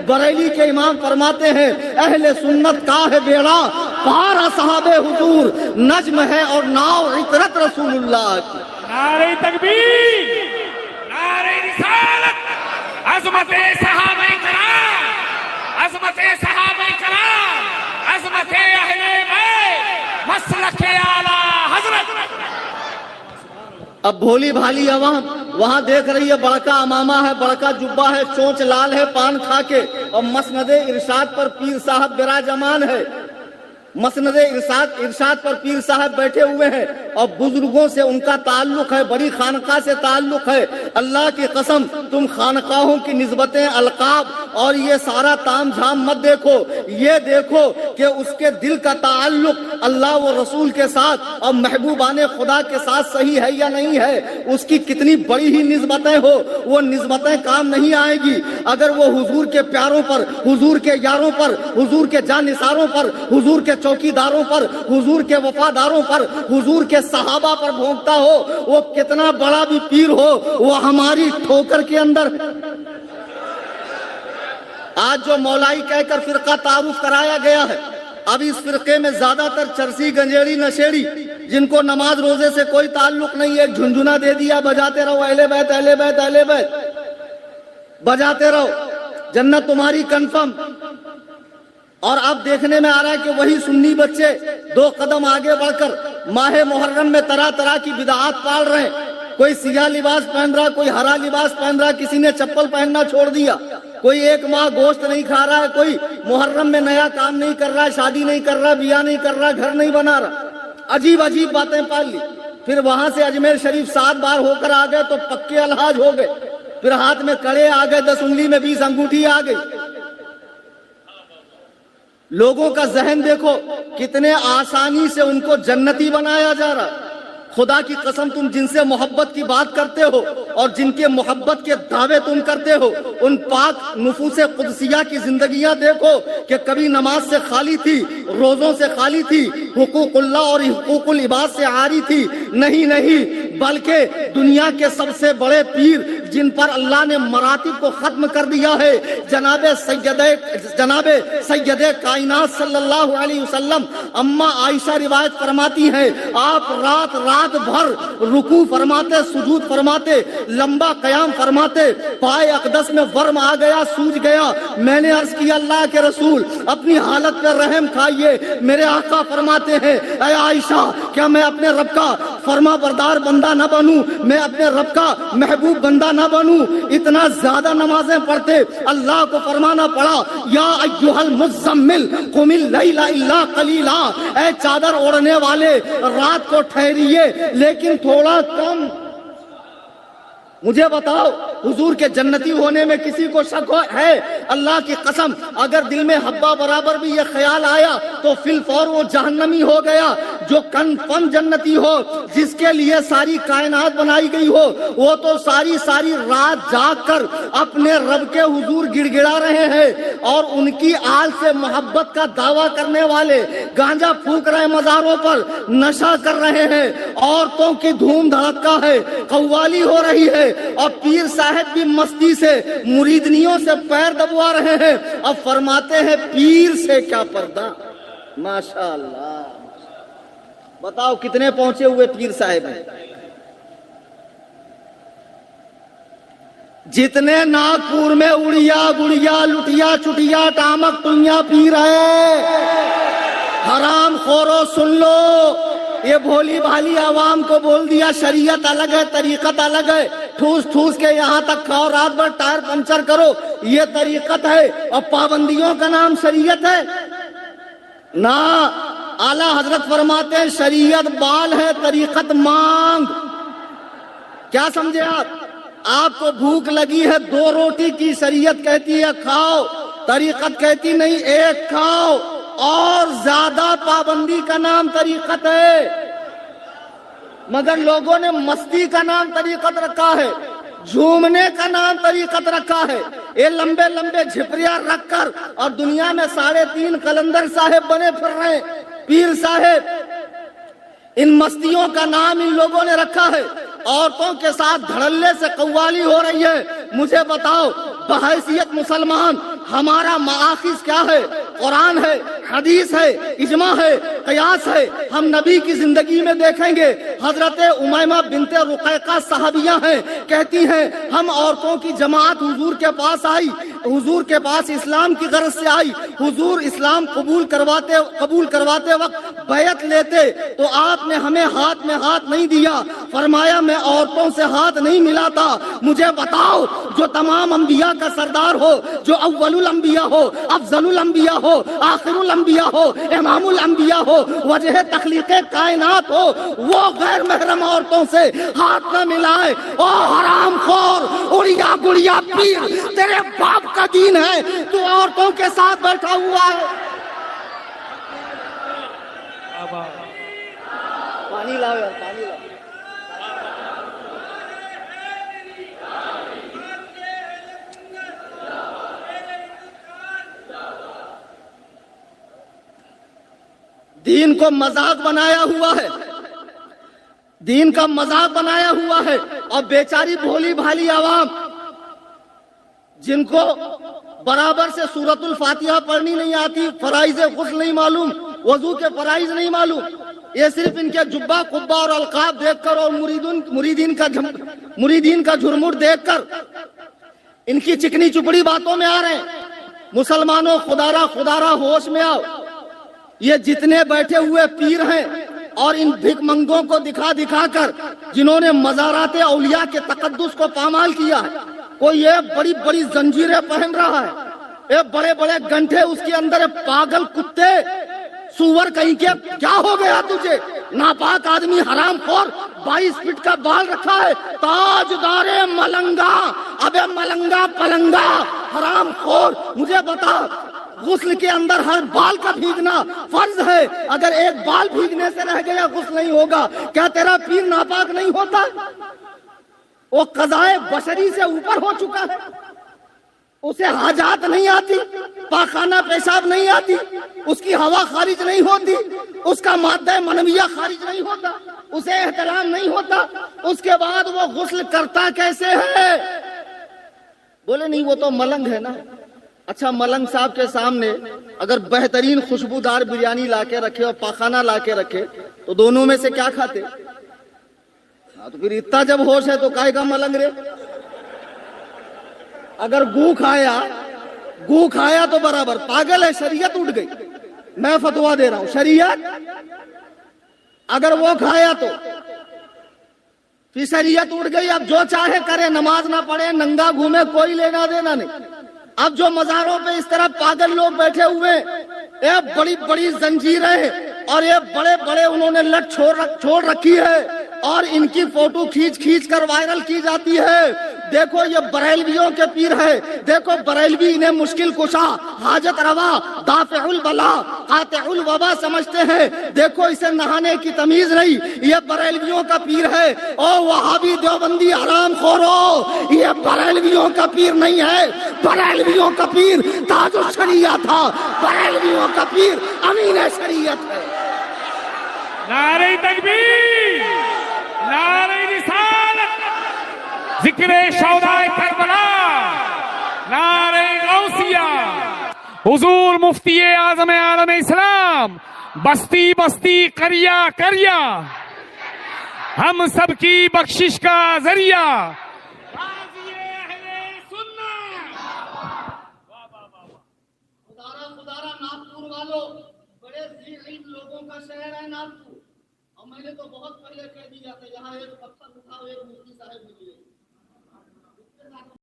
बरेली के इमाम फरमाते हैं अहले सुन्नत का है बेड़ा पार असहाबे हुजूर नज्म है और नाव इतरत रसूलुल्लाह की। नारे तकबीर, नारे रिसालत, अज़मते सहाबे कराम, अज़मते सहाबे कराम, अज़मते अहले बैत, मसलके आला हज़रत। अब भोली भाली अवाम वहां देख रही है, बड़का अमामा है, बड़का जुब्बा है, चोंच लाल है पान खा के, और मसनदे इरशाद पर पीर साहब विराजमान है। मसनदे इरशाद पर पीर साहब बैठे हुए हैं और बुजुर्गों से उनका ताल्लुक है, बड़ी खानका से ताल्लुक है। अल्लाह की कसम तुम खानकाहों की निस्बतें, अलकाब और ये सारा ताम झाम मत देखो, ये देखो कि उसके दिल का ताल्लुक अल्लाह व रसूल के साथ और महबूबाने खुदा के साथ सही है या नहीं है। उसकी कितनी बड़ी ही निस्बतें हो, वो निस्बतें काम नहीं आएगी अगर वो हुजूर के प्यारों पर, हुजूर के यारों पर, हुजूर के जानिसारों पर, हुजूर के चौकीदारों पर, हुजूर के वफादारों पर, हुजूर के सहाबा पर भोंकता हो। वो कितना बड़ा भी पीर हो, वो हमारी ठोकर के अंदर। आज जो मौलाई कहकर फिरका तारुफ कराया गया है, अब इस फिरके में ज्यादातर चरसी गंजेड़ी नशेड़ी जिनको नमाज रोजे से कोई ताल्लुक नहीं है, एक झुनझुना दे दिया, बजाते रहो अहले बैत अहले बैत अहले बैत, बजाते रहो, जन्नत तुम्हारी कंफर्म। और अब देखने में आ रहा है कि वही सुन्नी बच्चे 2 कदम आगे बढ़कर माहे मुहर्रम में तरह तरह की बिदआत पाल रहे हैं। कोई सियाह लिबास पहन रहा, कोई हरा लिबास पहन रहा, किसी ने चप्पल पहनना छोड़ दिया, कोई 1 माह गोश्त नहीं खा रहा है, कोई मुहर्रम में नया काम नहीं कर रहा, शादी नहीं कर रहा, बियाह नहीं कर रहा, घर नहीं बना रहा। अजीब अजीब बातें पाल ली। फिर वहां से अजमेर शरीफ 7 बार होकर आ गए तो पक्के अलहाज हो गए। फिर हाथ में कड़े आ गए, 10 उंगली में 20 अंगूठी आ गई। लोगों का जहन देखो, कितने आसानी से उनको जन्नती बनाया जा रहा। खुदा की कसम तुम जिनसे मोहब्बत की बात करते हो और जिनके मोहब्बत के दावे तुम करते हो, उन पाक नुफूसे कुदसिया की जिंदगियां देखो कि कभी नमाज से खाली थी, रोजों से खाली थी, हुकूकुल्लाह और हुकूकुल इबाद से आरी थी। नहीं नहीं, बल्कि दुनिया के सबसे बड़े पीर जिन पर अल्लाह ने मरातिब को खत्म कर दिया है, जनाबे सैयदे कायनात सल्लल्लाहु अलैहि वसल्लम, अम्मा आयशा रिवायत फरमाती हैं, आप रात रात भर रुकू फरमाते, सुजूद फरमाते, लंबा कयाम फरमाते। पाए अकदस में वर्म आ गया, सूज गया। मैंने अर्ज किया अल्लाह के रसूल अपनी हालत पर रहम खाइए। मेरे आका फरमाते हैं, ऐ आयशा क्या मैं अपने रब का फरमा बरदार बंदा न बनूं, मैं अपने रब का महबूब बंदा न बनूं। इतना ज्यादा नमाजें पढ़ते, अल्लाह को फरमाना पड़ा, या अय्युहल मुज़्ज़म्मिल कुमिल लैला इल्ला कलीला, ऐ चादर ओढ़ने वाले रात को ठहरिए लेकिन थोड़ा कम। मुझे बताओ, हुजूर के जन्नती होने में किसी को शक है? अल्लाह की कसम अगर दिल में हब्बा बराबर भी ये ख्याल आया तो फिल फौर वो जहन्नमी हो गया। जो कन्फर्म जन्नती हो, जिसके लिए सारी कायनात बनाई गई हो, वो तो सारी सारी रात जाग कर अपने रब के हुजूर गिड़गिड़ा रहे हैं। और उनकी आल से मोहब्बत का दावा करने वाले गांजा फूंक रहे, मज़ारों पर नशा कर रहे हैं, औरतों की धूम धड़का है, कव्वाली हो रही है, और पीर साहब भी मस्ती से मुरीदनियों से पैर दबवा रहे हैं। अब फरमाते हैं पीर से क्या पर्दा। माशाअल्लाह, बताओ कितने पहुंचे हुए पीर साहब हैं। जितने नागपुर में उड़िया गुड़िया लुटिया चुटिया टामक टुइया पीर है, हराम खोरो सुन लो, ये भोली भाली आवाम को बोल दिया शरीयत अलग है, तरीकत अलग है, ठूस ठूस के यहाँ तक खाओ, रात भर टायर पंचर करो, ये तरीकत है। और पाबंदियों का नाम शरीयत है ना। आला हजरत फरमाते हैं शरीयत बाल है, तरीकत मांग। क्या समझे आप? आपको भूख लगी है, 2 रोटी की, शरीयत कहती है खाओ, तरीकत कहती नहीं एक खाओ। और ज्यादा पाबंदी का नाम तरीकत है, मगर लोगों ने मस्ती का नाम तरीकत रखा है, झूमने का नाम तरीकत रखा है। ये लंबे लंबे झिपरिया रखकर और दुनिया में 3.5 कलंदर साहेब बने फिर रहे पीर साहेब। इन मस्तियों का नाम इन लोगों ने रखा है। औरतों के साथ धड़ल्ले से कव्वाली हो रही है। मुझे बताओ, बहैसियत मुसलमान ہمارا مآخذ کیا ہے؟ قرآن ہے، حدیث ہے، اجماع ہے، قیاس ہے۔ ہم نبی کی زندگی میں دیکھیں گے، حضرت امیمہ بنت رقیقہ صحابیہ ہیں، کہتی ہیں ہم عورتوں کی جماعت حضور کے پاس آئی، حضور کے پاس اسلام کی غرض سے آئی، حضور اسلام قبول کرواتے وقت بیعت لیتے تو آپ نے ہمیں ہاتھ میں ہاتھ نہیں دیا، فرمایا میں عورتوں سے ہاتھ نہیں ملاتا، مجھے بتاؤ جو تمام انبیاء کا سردار ہو، جو اول الانبیاء ہو، افضل الانبیاء ہو، آخر الانبیاء ہو، امام الانبیاء ہو، وجہ تخلیق کائنات ہو، وہ غیر محرم عورتوں سے ہاتھ نہ ملائے۔ او حرام خور، اڑیا گڑیا پیر، تیرے باپ کا دین ہے، تو عورتوں کے ساتھ بیٹھا ہوا ہے۔ پانی لاؤ یار، پانی لاؤ۔ دین کو مذاق بنایا ہوا ہے، دین کا مذاق بنایا ہوا ہے، اور بیچاری بھولی بھالی عوام جن کو برابر سے سورۃ الفاتحہ پڑھنی نہیں آتی، فرائض غسل نہیں معلوم، وضو کے فرائض نہیں معلوم، یہ صرف ان کے جبہ قبہ اور القاب دیکھ کر اور مریدین کا جھرمٹ دیکھ کر ان کی چکنی چپڑی باتوں میں آ رہے ہیں۔ مسلمانوں خدارا ہوش میں آؤ، یہ جتنے بیٹھے ہوئے پیر ہیں اور ان بھک منگوں کو دکھا کر جنہوں نے مزارات اولیاء کے تقدس کو پامال کیا ہے، کوئی یہ بڑی بڑی زنجیریں پہن رہا ہے، یہ بڑے بڑے گنٹھے اس کے اندر، پاگل کتے سور کہیں کے، کیا ہو گیا تجھے؟ ناپاک آدمی، حرام خور، 22 فٹ کا بال رکھا ہے، تاجدار ملنگا، ابے ملنگا پلنگا، حرام خور، مجھے بتا غسل کے اندر ہر بال کا بھیگنا فرض ہے، اگر ایک بال بھیگنے سے رہ گیا غسل نہیں ہوگا، کیا تیرا پیر ناپاک نہیں ہوتا؟ وہ قضائے بشری سے اوپر ہو چکا ہے، اسے حاجات نہیں آتی، پاخانہ پیشاب نہیں آتی، اس کی ہوا خارج نہیں ہوتی، اس کا مادہ منویہ خارج نہیں ہوتا، اسے احترام نہیں ہوتا، اس کے بعد وہ غسل کرتا کیسے ہے؟ بولے نہیں وہ تو ملنگ ہے نا۔ اچھا ملنگ صاحب کے سامنے اگر بہترین خوشبودار بریانی لا کے رکھے اور پاخانہ لا کے رکھے تو دونوں میں سے کیا کھاتے؟ ہاں تو پھر اتنا جب ہوش ہے تو کائے کا ملنگ رے؟ اگر گو کھایا تو برابر پاگل ہے، شریعت اٹھ گئی، میں فتوا دے رہا ہوں، شریعت اگر وہ کھایا تو پھر شریعت اٹھ گئی، اب جو چاہے کرے، نماز نہ پڑھے، ننگا گھومے، کوئی لینا دینا نہیں۔ اب جو مزاروں پہ اس طرح پاگل لوگ بیٹھے ہوئے، یہ بڑی بڑی زنجیریں اور یہ بڑے بڑے انہوں نے لٹ چھوڑ رکھی ہے اور ان کی فوٹو کھینچ کر وائرل کی جاتی ہے۔ دیکھو یہ بریلویوں کے پیر ہے، دیکھو بریلوی انہیں مشکل کشا، حاجت روا، دافع البلا، قاطع الوبا سمجھتے ہیں، دیکھو اسے نہانے کی تمیز نہیں، یہ بریلویوں کا پیر ہے۔ او وہابی دیوبندی حرام خورو، یہ بریلویوں کا پیر نہیں ہے، بریلویوں کا پیر تاج الشریعہ تھا، بریلویوں کا پیر امین شریعت ہے۔ نعرہ تکبیر، نعرہ رسالت، ذکر شہداء کربلا، نعرہ غوثیہ، حضور مفتی اعظم عالم اسلام، بستی بستی قریہ قریہ، ہم سب کی بخشش کا ذریعہ، خدارا ناگپور والوں، بڑے ذی علم لوگوں کا شہر ہے ناگپور، اور میں نے تو بہت پہلے کہہ دیا تھا یہاں ایک پتھر اٹھاؤ، ایک مفتی صاحب ملیے۔